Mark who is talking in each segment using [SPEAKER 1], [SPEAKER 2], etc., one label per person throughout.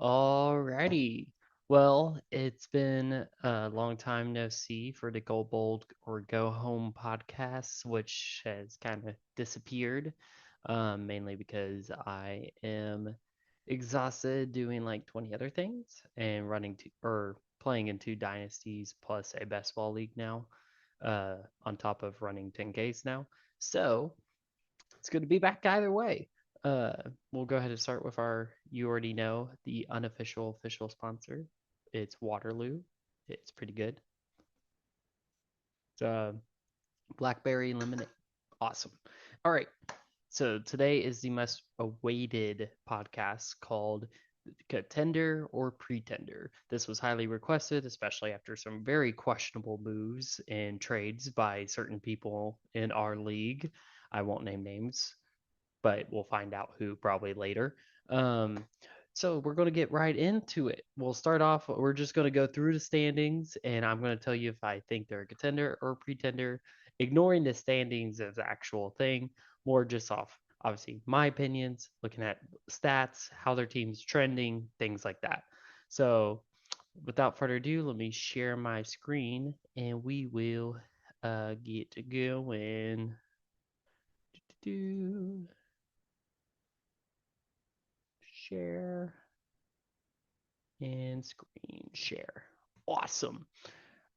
[SPEAKER 1] Alrighty. Well, it's been a long time no see for the Go Bold or Go Home podcast, which has kind of disappeared, mainly because I am exhausted doing like 20 other things and running to or playing in two dynasties plus a best ball league now, on top of running 10Ks now. So it's good to be back either way. Uh, we'll go ahead and start with our, you already know, the unofficial official sponsor. It's Waterloo. It's pretty good. It's blackberry lemonade. Awesome. All right. So today is the most awaited podcast called Contender or Pretender. This was highly requested, especially after some very questionable moves and trades by certain people in our league. I won't name names, but we'll find out who probably later. Um, so we're going to get right into it. We'll start off, we're just going to go through the standings, and I'm going to tell you if I think they're a contender or a pretender, ignoring the standings as the actual thing, more just off, obviously, my opinions, looking at stats, how their team's trending, things like that. So without further ado, let me share my screen, and we will get going. Share and screen share. Awesome.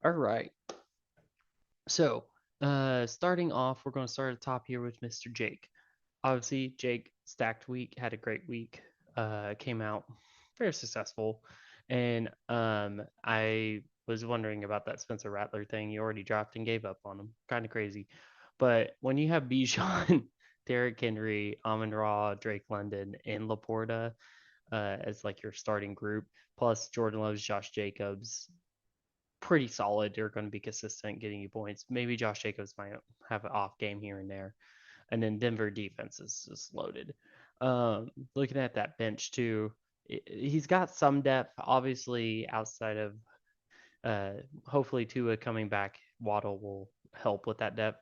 [SPEAKER 1] All right. So, starting off, we're going to start at the top here with Mr. Jake. Obviously, Jake stacked week, had a great week, came out very successful. And I was wondering about that Spencer Rattler thing. You already dropped and gave up on him. Kind of crazy. But when you have Bijan, Derrick Henry, Amon Ra, Drake London, and Laporta as like your starting group, plus Jordan Love's, Josh Jacobs, pretty solid. They're going to be consistent, getting you points. Maybe Josh Jacobs might have an off game here and there, and then Denver defense is just loaded. Looking at that bench too, he's got some depth, obviously outside of uh, hopefully Tua coming back. Waddle will help with that depth.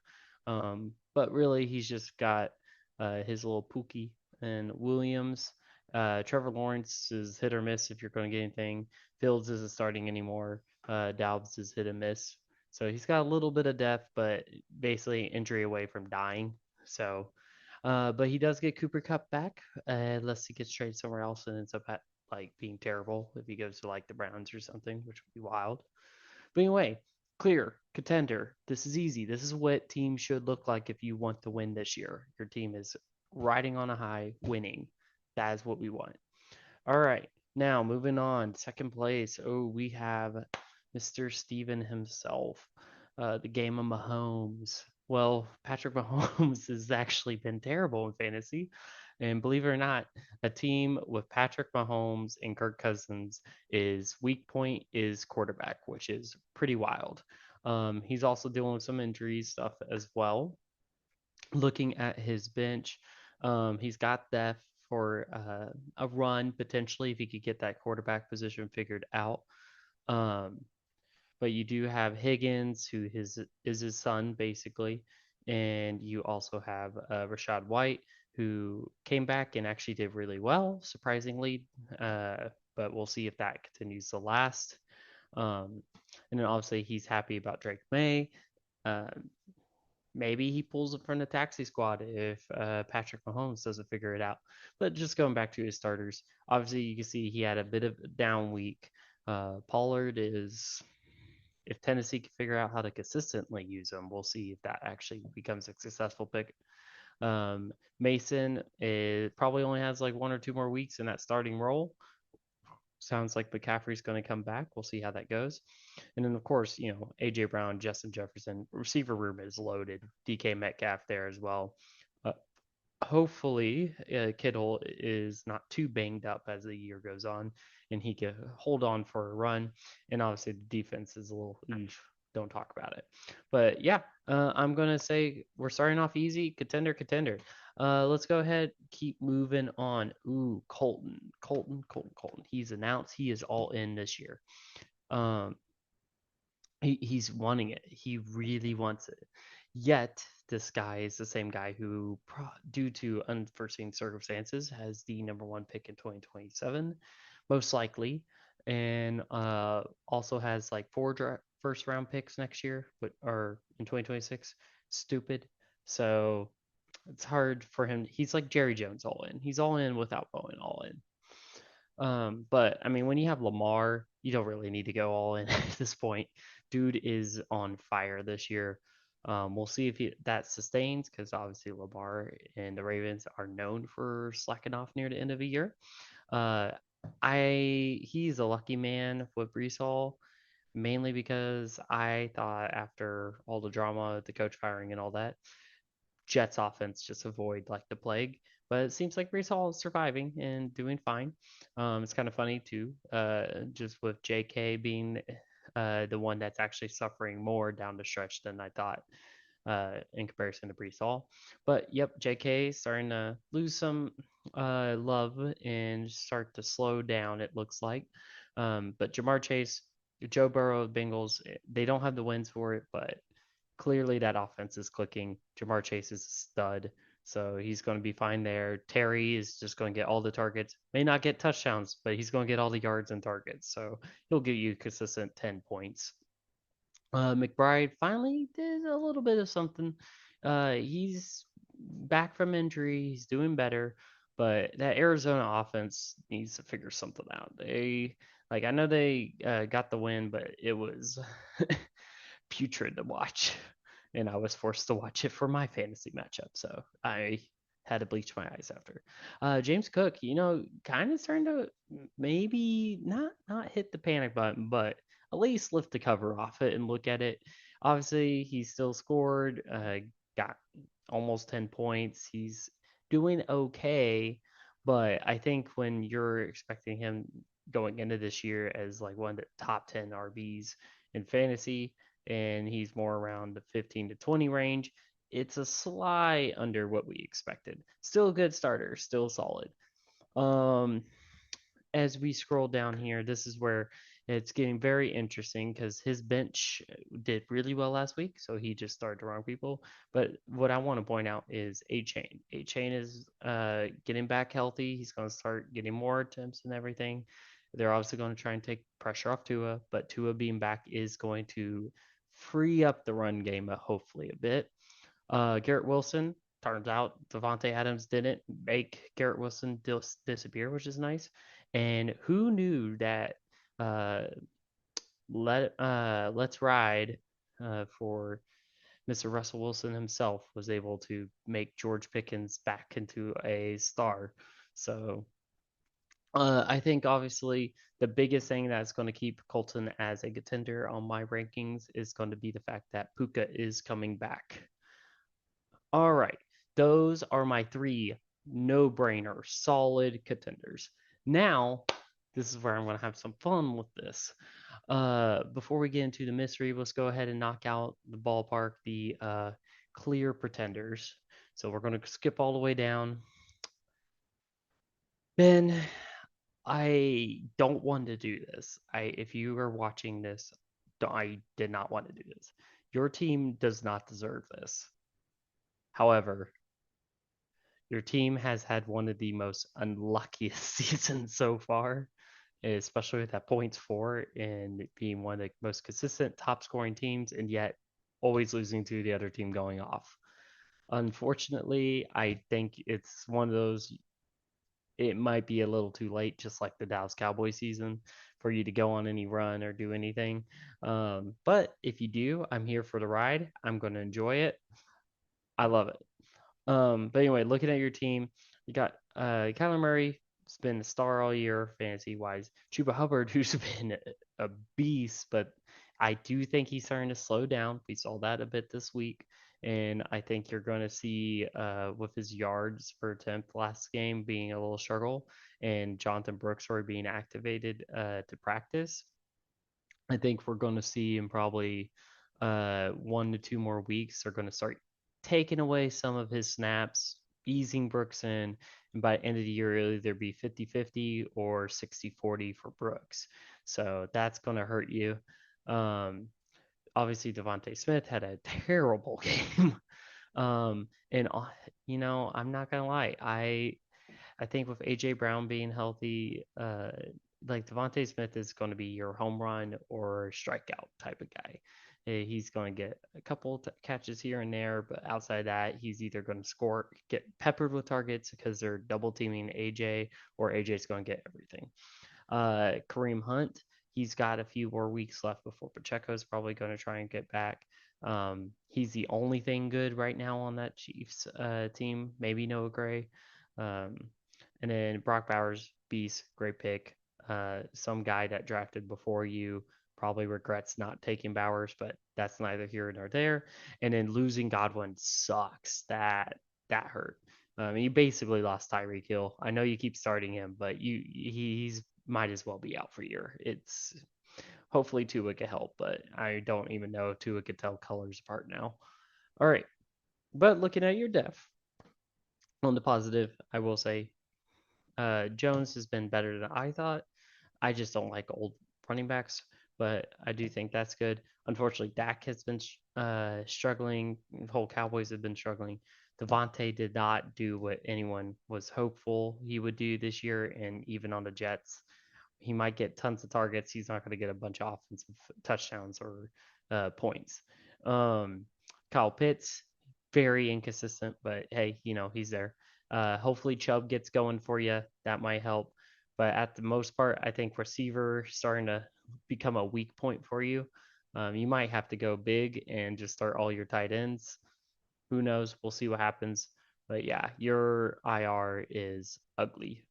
[SPEAKER 1] But really, he's just got his little Pookie and Williams. Trevor Lawrence is hit or miss if you're going to get anything. Fields isn't starting anymore. Doubs is hit and miss. So he's got a little bit of depth, but basically injury away from dying. So, but he does get Cooper Cup back, unless he gets traded somewhere else and ends up at like being terrible if he goes to like the Browns or something, which would be wild. But anyway, clear contender. This is easy. This is what teams should look like if you want to win this year. Your team is riding on a high, winning. That is what we want. All right. Now moving on. Second place. Oh, we have Mr. Steven himself. The game of Mahomes. Well, Patrick Mahomes has actually been terrible in fantasy. And believe it or not, a team with Patrick Mahomes and Kirk Cousins is weak point is quarterback, which is pretty wild. He's also dealing with some injury stuff as well. Looking at his bench, he's got depth for a run potentially if he could get that quarterback position figured out. Um, but you do have Higgins, who is his son basically, and you also have Rashad White, who came back and actually did really well, surprisingly. But we'll see if that continues to last. Um, and then obviously he's happy about Drake May. Uh, Maybe he pulls it from the taxi squad if Patrick Mahomes doesn't figure it out. But just going back to his starters, obviously you can see he had a bit of a down week. Pollard is, if Tennessee can figure out how to consistently use him, we'll see if that actually becomes a successful pick. Mason probably only has like 1 or 2 more weeks in that starting role. Sounds like McCaffrey's going to come back. We'll see how that goes. And then, of course, AJ Brown, Justin Jefferson, receiver room is loaded. DK Metcalf there as well. Uh, Hopefully, Kittle is not too banged up as the year goes on, and he can hold on for a run. And obviously, the defense is a little, don't talk about it. But yeah, I'm gonna say we're starting off easy, contender, contender. Let's go ahead, keep moving on. Ooh, Colton. He's announced he is all in this year. Um, he's wanting it. He really wants it. Yet this guy is the same guy who, due to unforeseen circumstances, has the number one pick in 2027. most likely, and also has like first round picks next year, but or in 2026. Stupid. So it's hard for him. He's like Jerry Jones all in. He's all in without going all in. But I mean, when you have Lamar, you don't really need to go all in at this point. Dude is on fire this year. We'll see if that sustains because obviously Lamar and the Ravens are known for slacking off near the end of the year. Uh, he's a lucky man with Brees Hall, mainly because I thought after all the drama, the coach firing and all that, Jets offense just avoid like the plague. But it seems like Brees Hall is surviving and doing fine. It's kind of funny too, just with JK being the one that's actually suffering more down the stretch than I thought in comparison to Brees Hall. But yep, JK is starting to lose some love and start to slow down, it looks like. But Jamar Chase, Joe Burrow, Bengals, they don't have the wins for it, but clearly that offense is clicking. Jamar Chase is a stud, so he's going to be fine there. Terry is just going to get all the targets. May not get touchdowns, but he's going to get all the yards and targets, so he'll give you consistent 10 points. McBride finally did a little bit of something. He's back from injury. He's doing better, but that Arizona offense needs to figure something out. I know they got the win, but it was putrid to watch, and I was forced to watch it for my fantasy matchup. So I had to bleach my eyes after. James Cook, kind of starting to maybe not hit the panic button, but at least lift the cover off it and look at it. Obviously, he still scored, got almost 10 points. He's doing okay, but I think when you're expecting him going into this year as like one of the top 10 RBs in fantasy, and he's more around the 15 to 20 range, it's a sly under what we expected. Still a good starter, still solid. Um, as we scroll down here, this is where it's getting very interesting because his bench did really well last week, so he just started the wrong people. But what I want to point out is A Chain. A Chain is getting back healthy. He's going to start getting more attempts and everything. They're obviously going to try and take pressure off Tua, but Tua being back is going to free up the run game, hopefully a bit. Garrett Wilson, turns out Devontae Adams didn't make Garrett Wilson disappear, which is nice. And who knew that uh, Let's Ride for Mr. Russell Wilson himself was able to make George Pickens back into a star. So I think obviously the biggest thing that's going to keep Colton as a contender on my rankings is going to be the fact that Puka is coming back. All right. Those are my three no brainer solid contenders. Now, this is where I'm going to have some fun with this. Before we get into the mystery, let's go ahead and knock out the ballpark, the clear pretenders. So we're going to skip all the way down. Ben, I don't want to do this. If you are watching this, I did not want to do this. Your team does not deserve this. However, your team has had one of the most unluckiest seasons so far, especially with that points for and being one of the most consistent top scoring teams, and yet always losing to the other team going off. Unfortunately, I think it's one of those, it might be a little too late, just like the Dallas Cowboy season, for you to go on any run or do anything. But if you do, I'm here for the ride. I'm going to enjoy it. I love it. But anyway, looking at your team, you got Kyler Murray has been a star all year fantasy wise. Chuba Hubbard, who's been a beast, but I do think he's starting to slow down. We saw that a bit this week. And I think you're going to see with his yards per attempt last game being a little struggle and Jonathan Brooks already being activated to practice. I think we're going to see in probably 1 to 2 more weeks, they're going to start taking away some of his snaps, easing Brooks in. And by the end of the year, it'll either be 50-50 or 60-40 for Brooks. So that's going to hurt you. Um, Obviously, Devontae Smith had a terrible game. And I'm not gonna lie. I think with AJ Brown being healthy, like Devontae Smith is going to be your home run or strikeout type of guy. He's going to get a couple catches here and there, but outside of that, he's either going to score, get peppered with targets because they're double teaming AJ, or AJ's going to get everything. Kareem Hunt, he's got a few more weeks left before Pacheco's probably going to try and get back. He's the only thing good right now on that Chiefs team. Maybe Noah Gray. Um, and then Brock Bowers, beast, great pick. Some guy that drafted before you probably regrets not taking Bowers, but that's neither here nor there. And then losing Godwin sucks. That hurt. You basically lost Tyreek Hill. I know you keep starting him, but he's might as well be out for a year. It's hopefully Tua can help, but I don't even know if Tua could tell colors apart now. All right, but looking at your depth, on the positive, I will say Jones has been better than I thought. I just don't like old running backs, but I do think that's good. Unfortunately, Dak has been struggling. The whole Cowboys have been struggling. Devontae did not do what anyone was hopeful he would do this year, and even on the Jets, he might get tons of targets. He's not going to get a bunch of offensive touchdowns or points. Um, Kyle Pitts, very inconsistent, but hey, he's there. Hopefully Chubb gets going for you. That might help. But at the most part, I think receiver starting to become a weak point for you. You might have to go big and just start all your tight ends. Who knows? We'll see what happens. But yeah, your IR is ugly.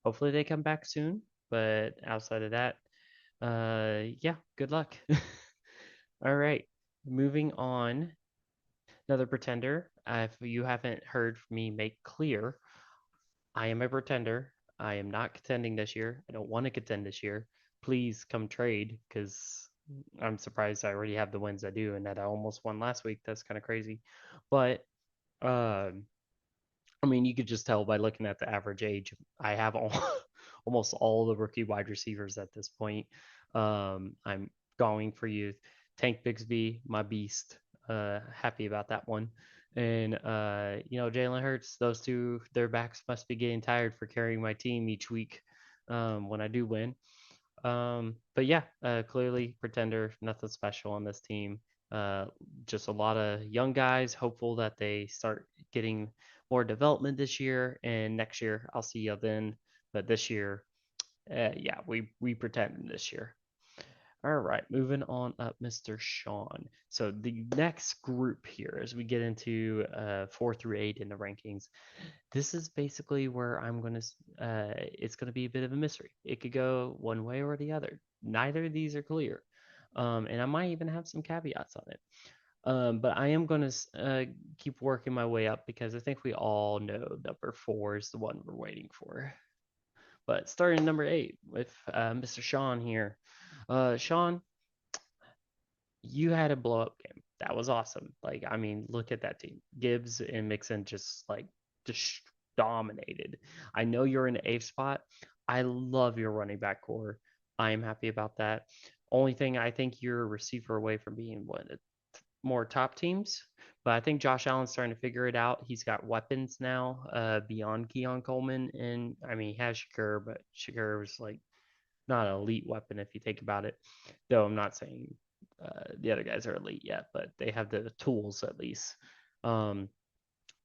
[SPEAKER 1] Hopefully they come back soon. But outside of that, yeah, good luck. All right, moving on. Another pretender. If you haven't heard me make clear, I am a pretender. I am not contending this year. I don't want to contend this year. Please come trade because I'm surprised I already have the wins I do and that I almost won last week. That's kind of crazy. But um, I mean, you could just tell by looking at the average age. I have almost all the rookie wide receivers at this point. I'm going for you. Tank Bigsby, my beast. Happy about that one. And Jalen Hurts, those two, their backs must be getting tired for carrying my team each week when I do win. But yeah, clearly pretender, nothing special on this team. Uh, just a lot of young guys. Hopeful that they start getting more development this year, and next year I'll see you then. But this year, yeah, we pretend this year. All right, moving on up, Mr. Sean. So the next group here, as we get into 4 through 8 in the rankings, this is basically where it's gonna be a bit of a mystery. It could go one way or the other. Neither of these are clear, and I might even have some caveats on it. But I am gonna keep working my way up because I think we all know number 4 is the one we're waiting for. But starting number 8 with Mr. Sean here. Sean, you had a blow up game. That was awesome. Like, I mean, look at that team. Gibbs and Mixon just dominated. I know you're in the eighth spot. I love your running back core. I am happy about that. Only thing I think you're a receiver away from being one of the more top teams. But I think Josh Allen's starting to figure it out. He's got weapons now beyond Keon Coleman. And I mean, he has Shakur, but Shakur was like not an elite weapon if you think about it. Though I'm not saying the other guys are elite yet, but they have the tools at least. Um,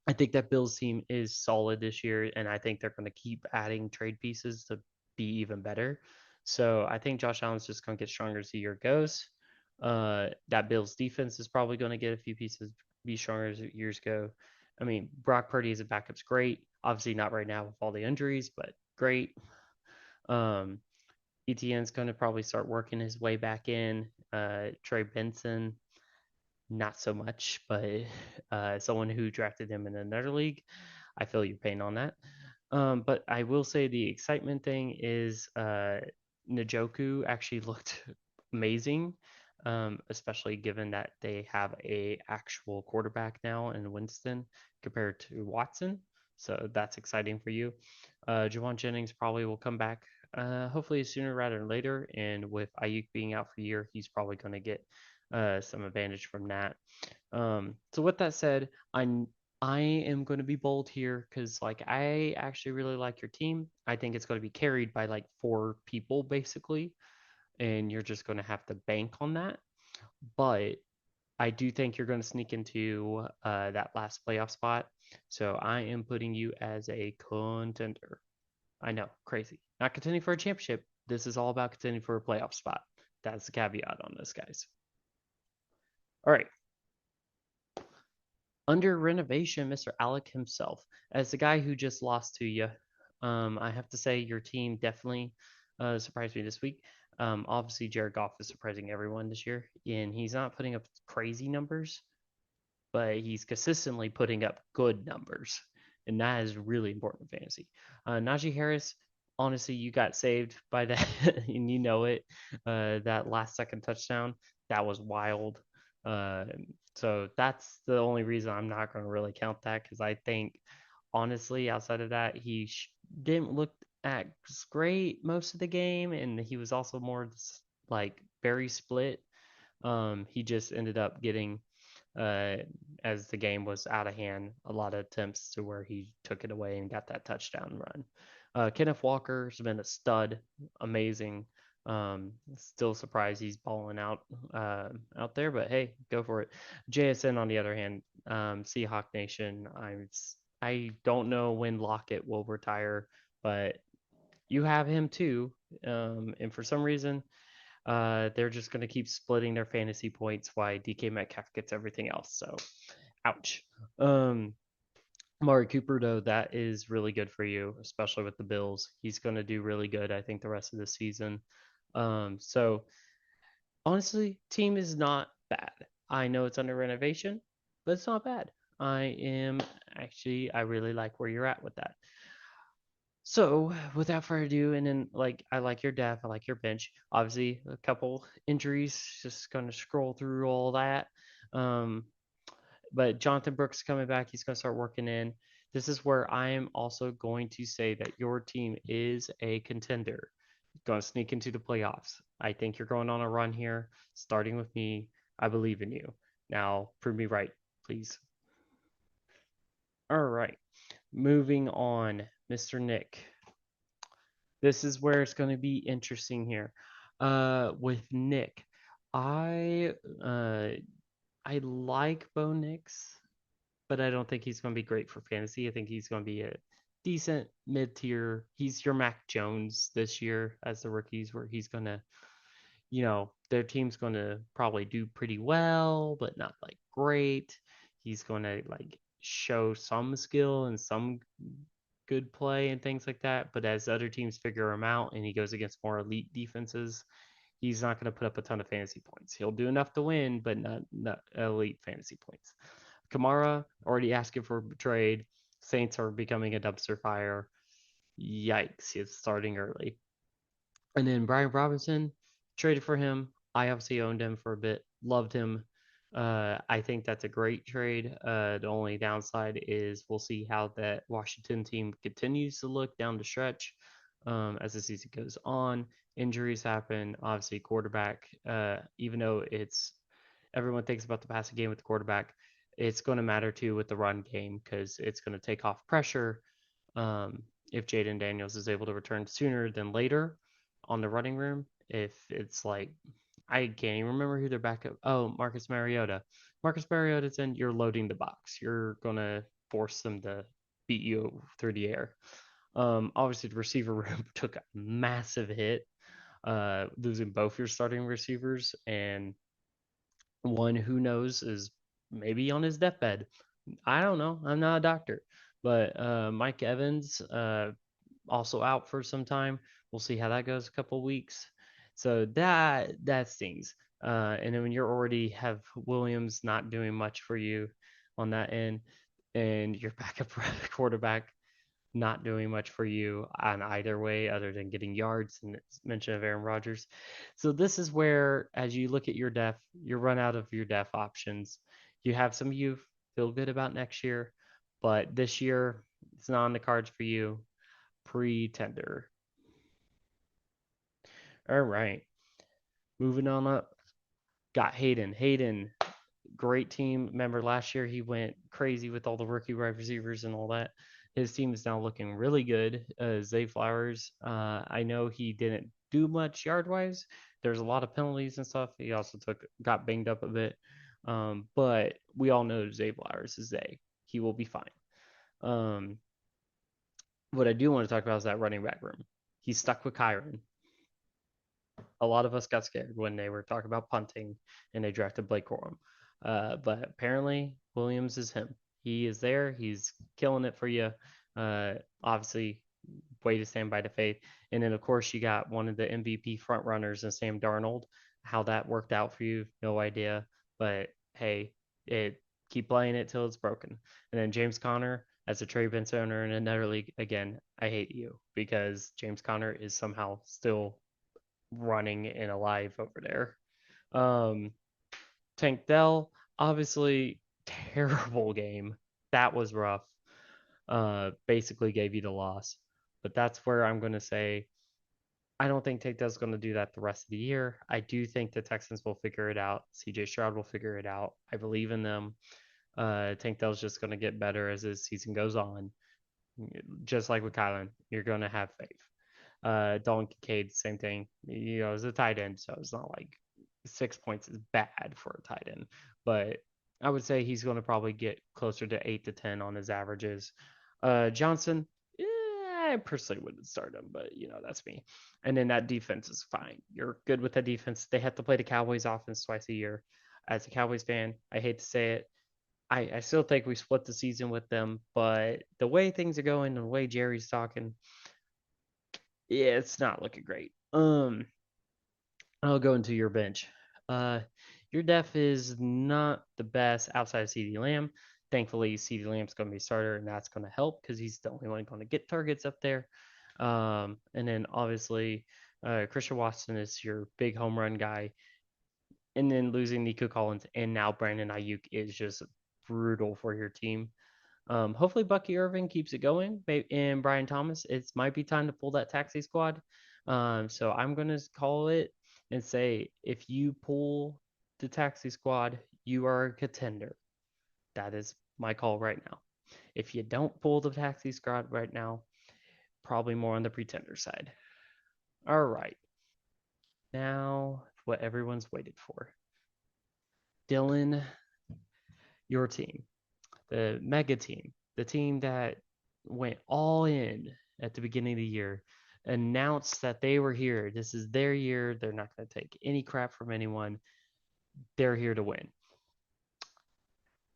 [SPEAKER 1] I think that Bills team is solid this year, and I think they're going to keep adding trade pieces to be even better. So I think Josh Allen's just going to get stronger as the year goes. That Bills defense is probably going to get a few pieces, be stronger as years go. I mean, Brock Purdy as a backup's great. Obviously, not right now with all the injuries, but great. Um, ETN's going to probably start working his way back in. Trey Benson, not so much, but someone who drafted him in another league, I feel your pain on that. But I will say the excitement thing is Njoku actually looked amazing, especially given that they have a actual quarterback now in Winston compared to Watson. So that's exciting for you. Jawan Jennings probably will come back hopefully sooner rather than later. And with Ayuk being out for a year, he's probably going to get some advantage from that. So with that said, I am going to be bold here because, like, I actually really like your team. I think it's going to be carried by like four people basically, and you're just going to have to bank on that. But I do think you're going to sneak into that last playoff spot. So I am putting you as a contender. I know, crazy. Not contending for a championship. This is all about contending for a playoff spot. That's the caveat on this, guys. All right. Under renovation, Mr. Alec himself. As the guy who just lost to you, I have to say your team definitely surprised me this week. Obviously, Jared Goff is surprising everyone this year, and he's not putting up crazy numbers, but he's consistently putting up good numbers, and that is really important in fantasy. Najee Harris, honestly, you got saved by that, and you know it. That last second touchdown, that was wild. Uh, so that's the only reason I'm not going to really count that because I think, honestly, outside of that, didn't look at great most of the game, and he was also more like very split. He just ended up getting uh, as the game was out of hand, a lot of attempts to where he took it away and got that touchdown run. Kenneth Walker's been a stud, amazing. Still surprised he's balling out there, but hey, go for it. JSN on the other hand, Seahawk Nation. I don't know when Lockett will retire, but you have him too. And for some reason, they're just going to keep splitting their fantasy points while DK Metcalf gets everything else. So, ouch. Um, Amari Cooper, though, that is really good for you, especially with the Bills. He's going to do really good, I think, the rest of the season. So, honestly, team is not bad. I know it's under renovation, but it's not bad. I really like where you're at with that. So, without further ado, and then like I like your depth, I like your bench. Obviously, a couple injuries. Just gonna scroll through all that. Um, but Jonathan Brooks coming back. He's gonna start working in. This is where I am also going to say that your team is a contender. Going to sneak into the playoffs. I think you're going on a run here. Starting with me, I believe in you. Now, prove me right, please. All right, moving on, Mr. Nick. This is where it's going to be interesting here. With Nick, I uh, I like Bo Nix, but I don't think he's going to be great for fantasy. I think he's going to be a decent mid tier. He's your Mac Jones this year as the rookies, where he's going to, their team's going to probably do pretty well, but not like great. He's going to like show some skill and some good play and things like that. But as other teams figure him out and he goes against more elite defenses, he's not going to put up a ton of fantasy points. He'll do enough to win, but not elite fantasy points. Kamara already asking for a trade. Saints are becoming a dumpster fire. Yikes, he's starting early. And then Brian Robinson, traded for him. I obviously owned him for a bit, loved him. I think that's a great trade. The only downside is we'll see how that Washington team continues to look down the stretch as the season goes on. Injuries happen. Obviously, quarterback, even though it's everyone thinks about the passing game with the quarterback, it's going to matter too with the run game because it's going to take off pressure um, if Jaden Daniels is able to return sooner than later on the running room. If it's like, I can't even remember who their backup. Oh, Marcus Mariota. Marcus Mariota's in. You're loading the box. You're gonna force them to beat you through the air. Obviously, the receiver room took a massive hit, losing both your starting receivers, and one who knows is maybe on his deathbed. I don't know. I'm not a doctor, but Mike Evans also out for some time. We'll see how that goes. A couple weeks, so that stings. And then when you already have Williams not doing much for you on that end, and your backup quarterback not doing much for you on either way other than getting yards and mention of Aaron Rodgers. So this is where, as you look at your def, you run out of your def options. You have some you feel good about next year, but this year it's not on the cards for you. Pretender. All right, moving on up. Got Hayden. Hayden, great team. Remember last year he went crazy with all the rookie wide receivers and all that. His team is now looking really good. Zay Flowers, I know he didn't do much yard wise. There's a lot of penalties and stuff. He also got banged up a bit. But we all know Zay Flowers is Zay. He will be fine. Um, what I do want to talk about is that running back room. He's stuck with Kyron. A lot of us got scared when they were talking about punting and they drafted Blake Corum. But apparently, Williams is him. He is there. He's killing it for you. Obviously, way to stand by the faith. And then, of course, you got one of the MVP front runners in Sam Darnold. How that worked out for you, no idea. But hey, it keep playing it till it's broken. And then James Conner, as a Trey Benson owner in another league, again, I hate you because James Conner is somehow still running and alive over there. Um, Tank Dell, obviously, terrible game. That was rough. Basically gave you the loss. But that's where I'm going to say I don't think Tank Dell's going to do that the rest of the year. I do think the Texans will figure it out. CJ Stroud will figure it out. I believe in them. Tank Dell's just going to get better as the season goes on. Just like with Kylan, you're going to have faith. Dalton Kincaid, same thing. It's a tight end, so it's not like 6 points is bad for a tight end. But I would say he's going to probably get closer to 8 to 10 on his averages. Johnson, I personally wouldn't start him, but that's me. And then that defense is fine. You're good with that defense. They have to play the Cowboys offense twice a year. As a Cowboys fan, I hate to say it. I still think we split the season with them, but the way things are going, the way Jerry's talking, yeah, it's not looking great. I'll go into your bench. Uh, your def is not the best outside of CeeDee Lamb. Thankfully, CeeDee Lamb's going to be a starter, and that's going to help because he's the only one going to get targets up there. And then obviously, Christian Watson is your big home run guy. And then losing Nico Collins and now Brandon Ayuk is just brutal for your team. Hopefully Bucky Irving keeps it going, and Brian Thomas. It might be time to pull that taxi squad. So I'm gonna call it and say if you pull the taxi squad, you are a contender. That is my call right now. If you don't pull the taxi squad right now, probably more on the pretender side. All right, now what everyone's waited for. Dylan, your team, the mega team, the team that went all in at the beginning of the year, announced that they were here. This is their year. They're not going to take any crap from anyone. They're here to win.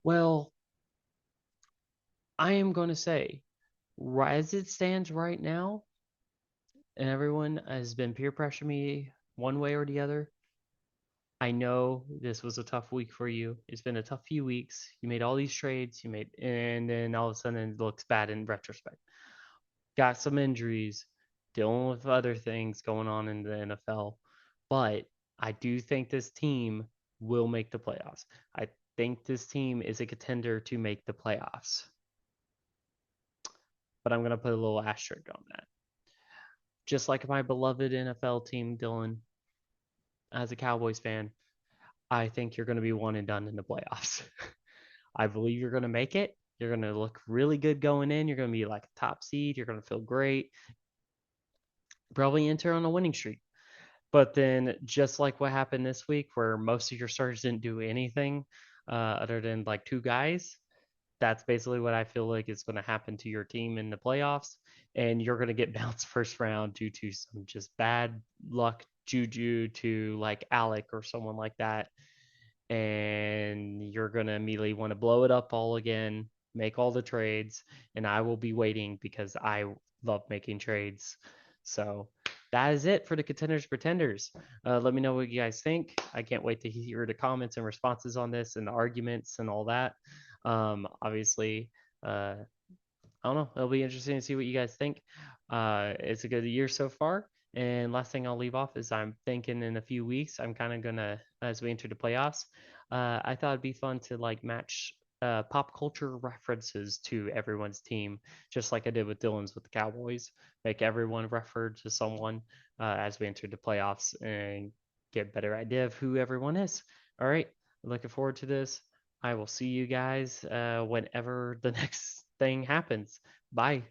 [SPEAKER 1] Well, I am going to say, as it stands right now, and everyone has been peer pressuring me one way or the other. I know this was a tough week for you. It's been a tough few weeks. You made all these trades, and then all of a sudden it looks bad in retrospect. Got some injuries, dealing with other things going on in the NFL. But I do think this team will make the playoffs. I think this team is a contender to make the playoffs. But I'm going to put a little asterisk on that. Just like my beloved NFL team, Dylan, as a Cowboys fan, I think you're going to be one and done in the playoffs. I believe you're going to make it. You're going to look really good going in. You're going to be like a top seed. You're going to feel great. Probably enter on a winning streak. But then, just like what happened this week, where most of your starters didn't do anything other than like two guys, that's basically what I feel like is going to happen to your team in the playoffs. And you're going to get bounced first round due to some just bad luck, juju to like Alec or someone like that. And you're going to immediately want to blow it up all again, make all the trades. And I will be waiting because I love making trades. So that is it for the Contenders Pretenders. Let me know what you guys think. I can't wait to hear the comments and responses on this and the arguments and all that. Obviously, I don't know. It'll be interesting to see what you guys think. It's a good year so far. And last thing I'll leave off is I'm thinking in a few weeks, I'm kind of gonna, as we enter the playoffs, I thought it'd be fun to like match pop culture references to everyone's team, just like I did with Dylan's with the Cowboys. Make everyone refer to someone as we enter the playoffs and get a better idea of who everyone is. All right, Looking forward to this. I will see you guys whenever the next thing happens. Bye.